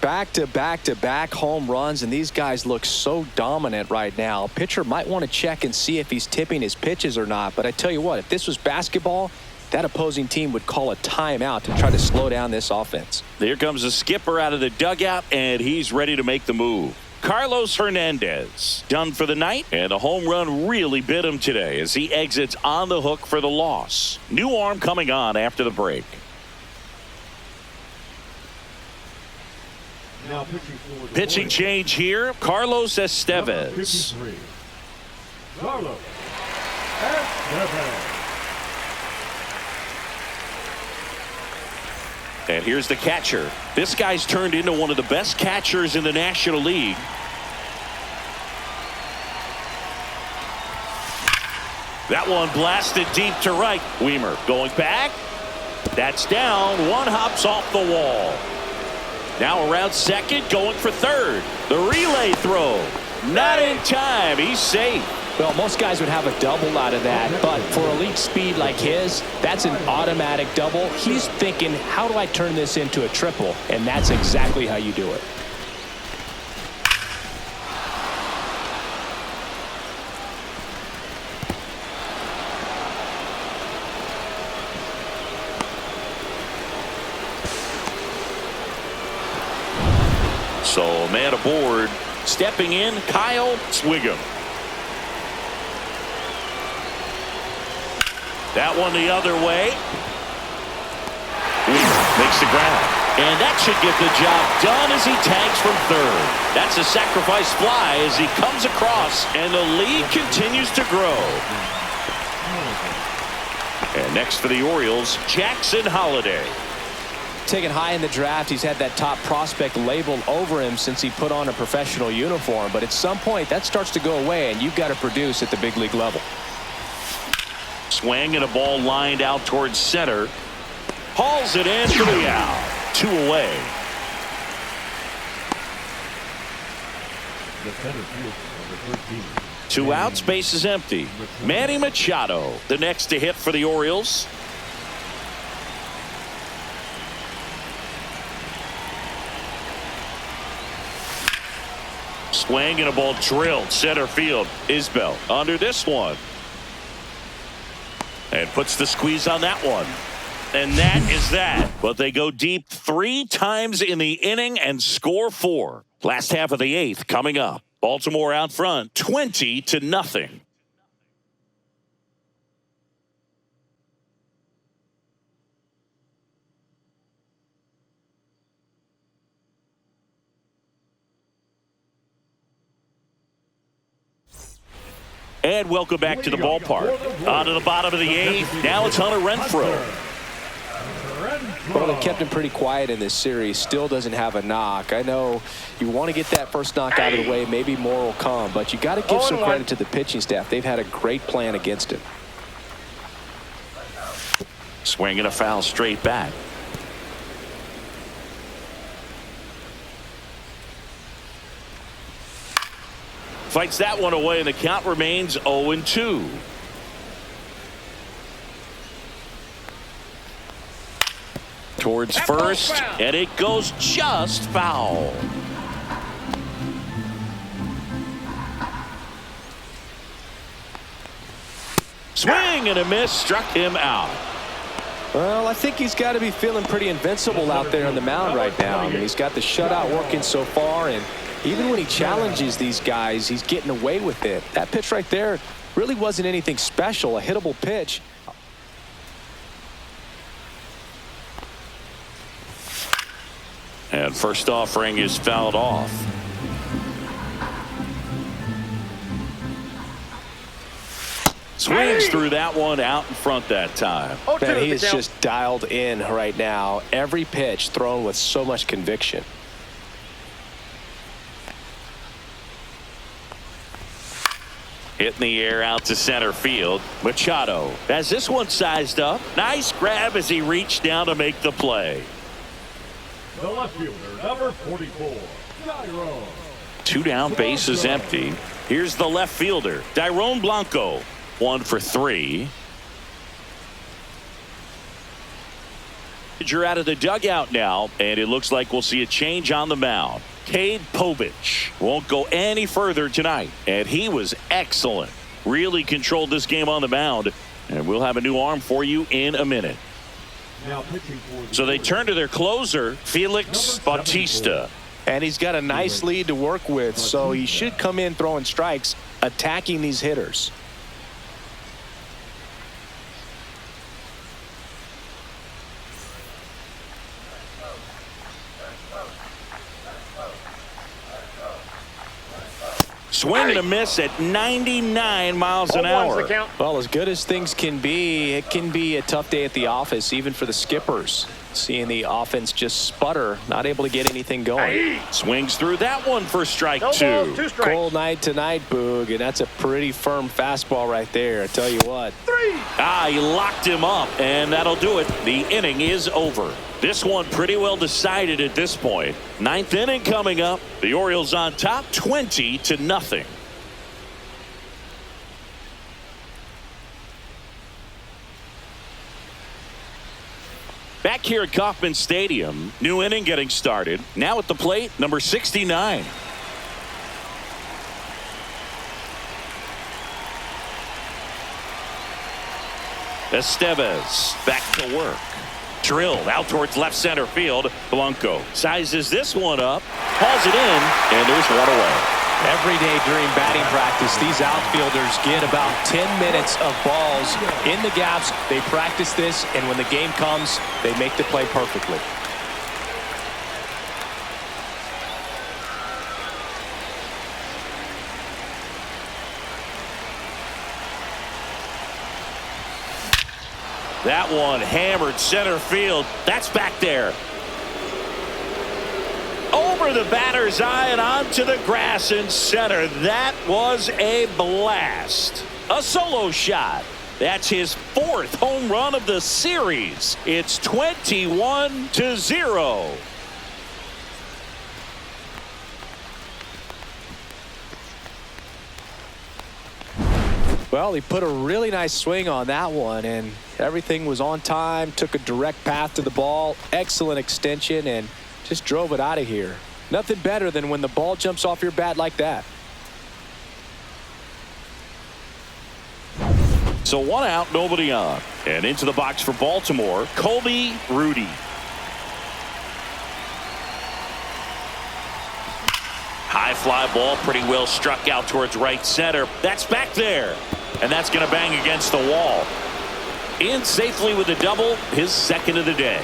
Back-to-back-to-back home runs, and these guys look so dominant right now. Pitcher might want to check and see if he's tipping his pitches or not, but I tell you what, if this was basketball, that opposing team would call a timeout to try to slow down this offense. Here comes the skipper out of the dugout, and he's ready to make the move. Carlos Hernandez done for the night, and a home run really bit him today as he exits on the hook for the loss. New arm coming on after the break. Now Pitching change here, Carlos Estevez. Carlos Estevez. And here's the catcher. This guy's turned into one of the best catchers in the National League. That one blasted deep to right. Wiemer going back. That's down. One hops off the wall. Now around second, going for third. The relay throw. Not in time. He's safe. Well, most guys would have a double out of that, but for elite speed like his, that's an automatic double. He's thinking, how do I turn this into a triple? And that's exactly how you do it. So, man aboard. Stepping in, Kyle Swigum. That one the other way. Makes the ground. And that should get the job done as he tags from third. That's a sacrifice fly as he comes across, and the lead continues to grow. And next for the Orioles, Jackson Holliday. Taken high in the draft, he's had that top prospect labeled over him since he put on a professional uniform. But at some point, that starts to go away, and you've got to produce at the big league level. Swing and a ball lined out towards center. Hauls it in for the out. 2 away. The center field, number 13. 2 outs, base is empty. Manny Machado, the next to hit for the Orioles. Swing and a ball drilled center field. Isbell under this one. And puts the squeeze on that one. And that is that. But they go deep 3 times in the inning and score 4. Last half of the 8th coming up. Baltimore out front 20-0. And welcome back to the ballpark. On to the bottom of the 8th. Now it's Hunter Renfroe. Well, they kept him pretty quiet in this series. Still doesn't have a knock. I know you want to get that first knock out of the way. Maybe more will come. But you got to give some credit to the pitching staff. They've had a great plan against him. Swing and a foul straight back. Fights that one away, and the count remains 0-2. Towards first, and it goes just foul. Swing and a miss, struck him out. Well, I think he's got to be feeling pretty invincible out there on the mound right now. I mean, he's got the shutout working so far, and even when he challenges these guys, he's getting away with it. That pitch right there really wasn't anything special, a hittable pitch. And first offering is fouled off. Swings through that one out in front that time. Man, he is just dialed in right now. Every pitch thrown with so much conviction. Hit in the air out to center field. Machado has this one sized up. Nice grab as he reached down to make the play. The left fielder, number 44, Dairon. 2 down, base is empty. Here's the left fielder, Dairon Blanco. 1 for 3. You're out of the dugout now, and it looks like we'll see a change on the mound. Cade Povich won't go any further tonight, and he was excellent. Really controlled this game on the mound, and we'll have a new arm for you in a minute. Now pitching for So they turn to their closer, Felix Bautista. And he's got a nice lead to work with, so he should come in throwing strikes, attacking these hitters. Swing and a miss at 99 miles an hour. Well, as good as things can be, it can be a tough day at the office, even for the skippers. Seeing the offense just sputter, not able to get anything going. Swings through that one for strike No 2. balls, 2 strikes. Cold night tonight, Boog, and that's a pretty firm fastball right there. I tell you what. 3. He locked him up, and that'll do it. The inning is over. This one pretty well decided at this point. 9th inning coming up. The Orioles on top 20-0. Back here at Kauffman Stadium, new inning getting started. Now at the plate, number 69. Estevez back to work. Drilled out towards left center field. Blanco sizes this one up, hauls it in, and there's one away. Every day during batting practice, these outfielders get about 10 minutes of balls in the gaps. They practice this, and when the game comes, they make the play perfectly. That one hammered center field. That's back there. Over the batter's eye and onto the grass in center. That was a blast. A solo shot. That's his 4th home run of the series. It's 21-0. Well, he put a really nice swing on that one, and everything was on time, took a direct path to the ball, excellent extension, and just drove it out of here. Nothing better than when the ball jumps off your bat like that. So 1 out, nobody on. And into the box for Baltimore, Colby Rudy. High fly ball, pretty well struck out towards right center. That's back there. And that's going to bang against the wall. In safely with a double, his 2nd of the day.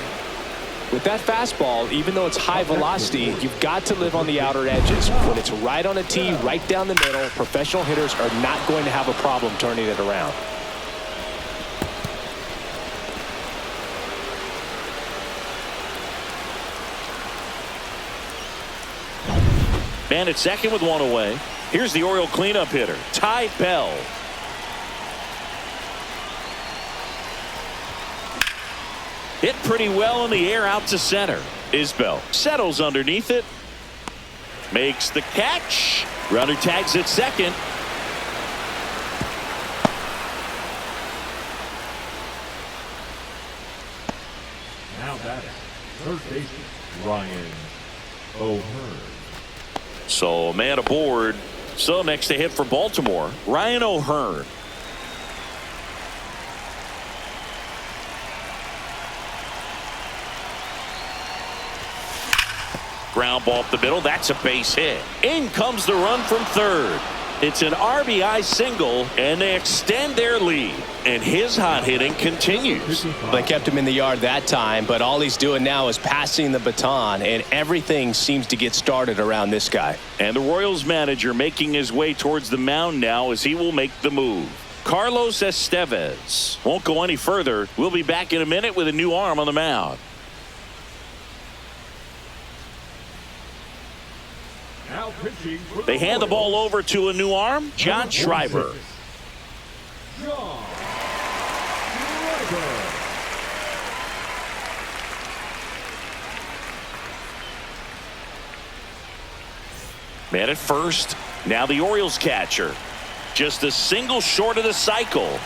With that fastball, even though it's high velocity, you've got to live on the outer edges. When it's right on a tee, right down the middle, professional hitters are not going to have a problem turning it around. Man at second with 1 away. Here's the Oriole cleanup hitter, Ty Bell. Hit pretty well in the air out to center. Isbell settles underneath it. Makes the catch. Runner tags at second. Now batting, third baseman, Ryan O'Hearn. So a man aboard. So next to hit for Baltimore, Ryan O'Hearn. Ground ball up the middle. That's a base hit. In comes the run from third. It's an RBI single, and they extend their lead. And his hot hitting continues. They kept him in the yard that time, but all he's doing now is passing the baton, and everything seems to get started around this guy. And the Royals manager making his way towards the mound now as he will make the move. Carlos Estevez won't go any further. We'll be back in a minute with a new arm on the mound. Now pitching for They hand the ball over to a new arm, John Schreiber. John Schreiber. Man at first. Now the Orioles catcher. Just a single short of the cycle.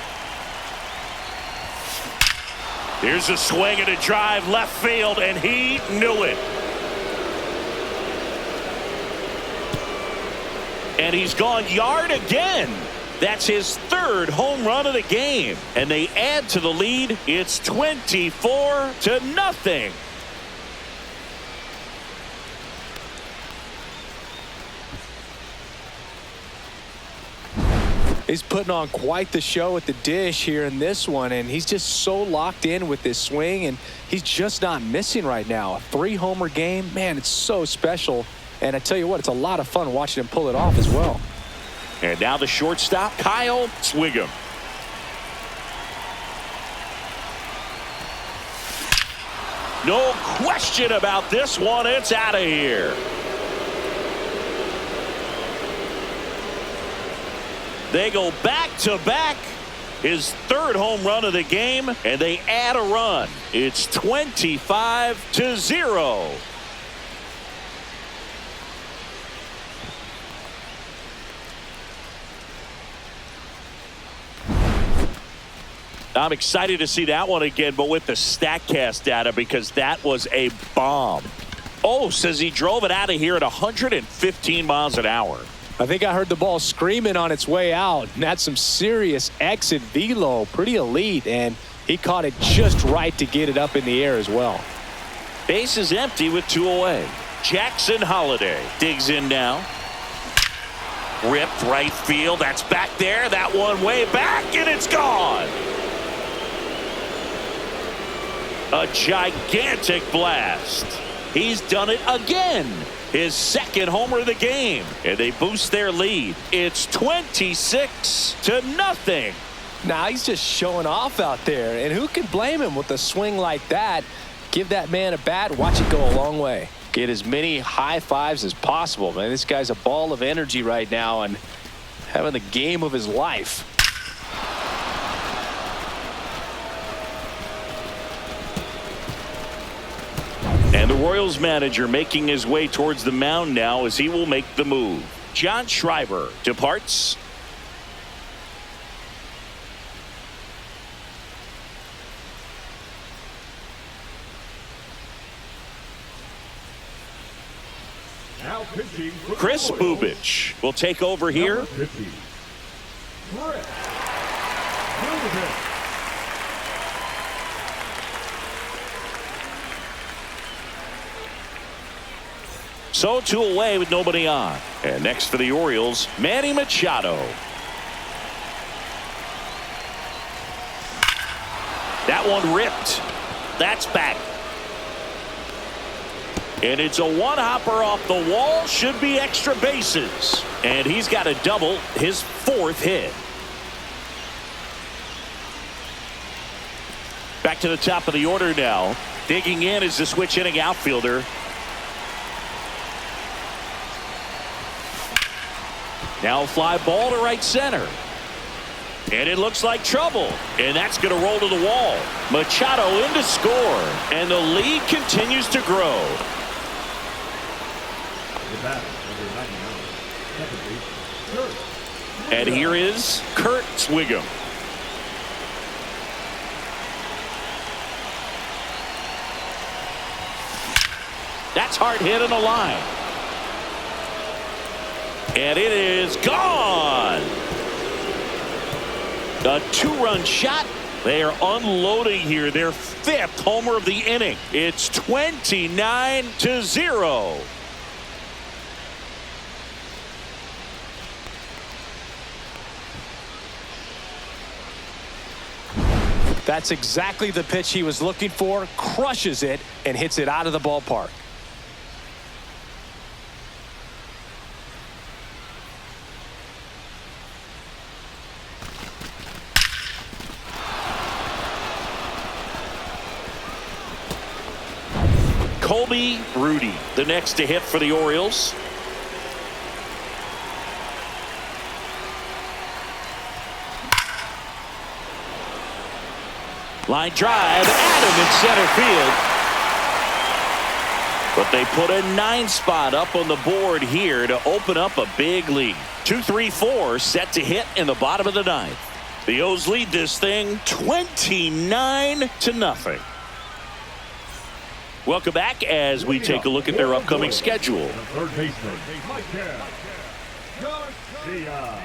Here's a swing and a drive left field, and he knew it. And he's gone yard again. That's his 3rd home run of the game. And they add to the lead. It's 24-0. He's putting on quite the show at the dish here in this one, and he's just so locked in with this swing, and he's just not missing right now. A 3-homer game, man, it's so special. And I tell you what, it's a lot of fun watching him pull it off as well. And now the shortstop, Kyle Swigum. No question about this one. It's out of here. They go back to back. His 3rd home run of the game, and they add a run. It's 25-0. I'm excited to see that one again, but with the StatCast data, because that was a bomb. Oh, says he drove it out of here at 115 miles an hour. I think I heard the ball screaming on its way out. And that's some serious exit velo. Pretty elite. And he caught it just right to get it up in the air as well. Base is empty with 2 away. Jackson Holiday digs in now. Ripped right field. That's back there. That one way back, and it's gone. A gigantic blast. He's done it again. His second homer of the game. And they boost their lead. It's 26-0. Now he's just showing off out there. And who can blame him with a swing like that? Give that man a bat. Watch it go a long way. Get as many high fives as possible, man. This guy's a ball of energy right now and having the game of his life. And the Royals manager making his way towards the mound now as he will make the move. John Schreiber departs. Now pitching for the Chris Royals. Bubich will take over here. Number 50, Chris Bubich. So 2 away with nobody on. And next for the Orioles, Manny Machado. That one ripped. That's back. And it's a one-hopper off the wall. Should be extra bases. And he's got a double, his 4th hit. Back to the top of the order now. Digging in is the switch hitting outfielder. Now fly ball to right center. And it looks like trouble. And that's going to roll to the wall. Machado in to score. And the lead continues to grow. The batter, number 99, second base, Kurt. And here is Kurt Swigum. That's hard hit in the line. And it is gone. A 2-run shot. They are unloading here. Their 5th homer of the inning. It's 29-0. That's exactly the pitch he was looking for. Crushes it and hits it out of the ballpark. Colby Rudy, the next to hit for the Orioles. Line drive, Adam in center field. But they put a 9 spot up on the board here to open up a big lead. 2-3-4 set to hit in the bottom of the 9th. The O's lead this thing 29-0. Welcome back as we take a look at their upcoming schedule. The third baseman, Michael Garcia.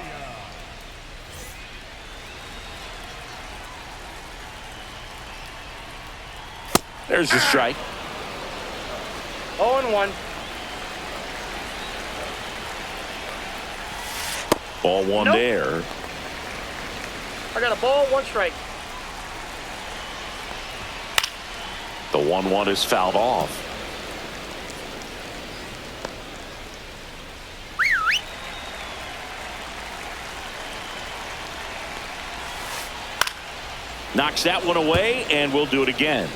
There's the strike. 0-1. Ball 1 Nope. there. I got a ball, 1 strike. The 1-1 is fouled off. Knocks that one away, and we'll do it again.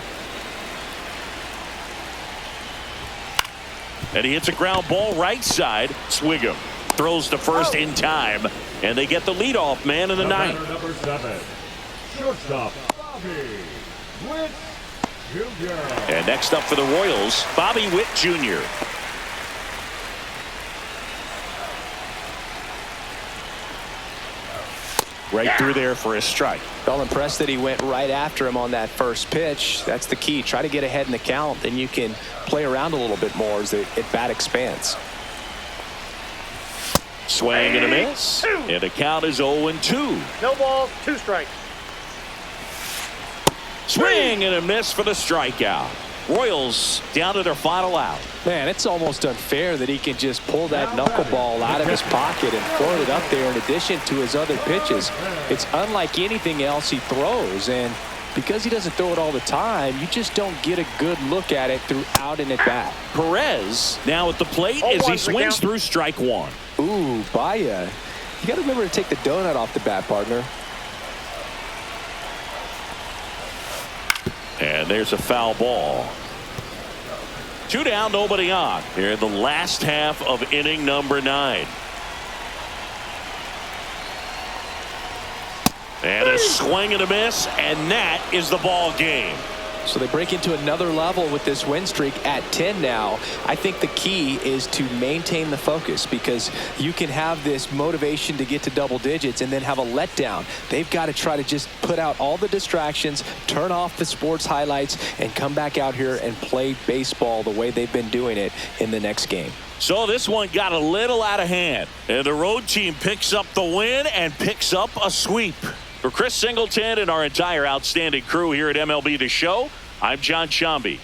And he hits a ground ball right side. Swigum throws to first in time, and they get the leadoff man in the 9th. Batter number 7, shortstop Bobby Witt Jr. And next up for the Royals, Bobby Witt Jr. Right through there for a strike. Well, impressed that he went right after him on that first pitch. That's the key. Try to get ahead in the count, then you can play around a little bit more as the at-bat expands. Swing and a miss. And the count is 0-2. No balls, 2 strikes. Swing and a miss for the strikeout. Royals down to their final out. Man, it's almost unfair that he can just pull that knuckleball out of his pocket and float it up there in addition to his other pitches. It's unlike anything else he throws, and because he doesn't throw it all the time, you just don't get a good look at it throughout an at-bat. Perez now at the plate as he swings through strike 1. Ooh, Baya. You got to remember to take the donut off the bat, partner. And there's a foul ball. 2 down, nobody on. Here in the last half of inning number 9. And a swing and a miss, and that is the ball game. So they break into another level with this win streak at 10 now. I think the key is to maintain the focus, because you can have this motivation to get to double digits and then have a letdown. They've got to try to just put out all the distractions, turn off the sports highlights, and come back out here and play baseball the way they've been doing it in the next game. So this one got a little out of hand, and the road team picks up the win and picks up a sweep. For Chris Singleton and our entire outstanding crew here at MLB The Show, I'm John Sciambi.